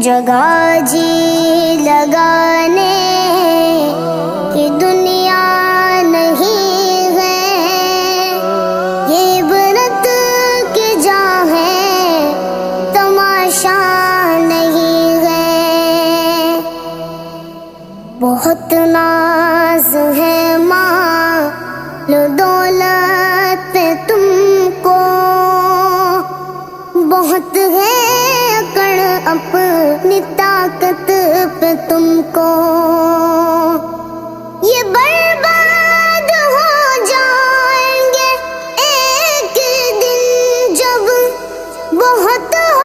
جگہ جی لگانے کی دنیا نہیں ہے، یہ عبرت کی جا ہے، تماشا نہیں ہے۔ بہت ناز ہے مال و دولت پہ تم کو، بہت ہے اکڑ اپنی طاقت پہ تم کو۔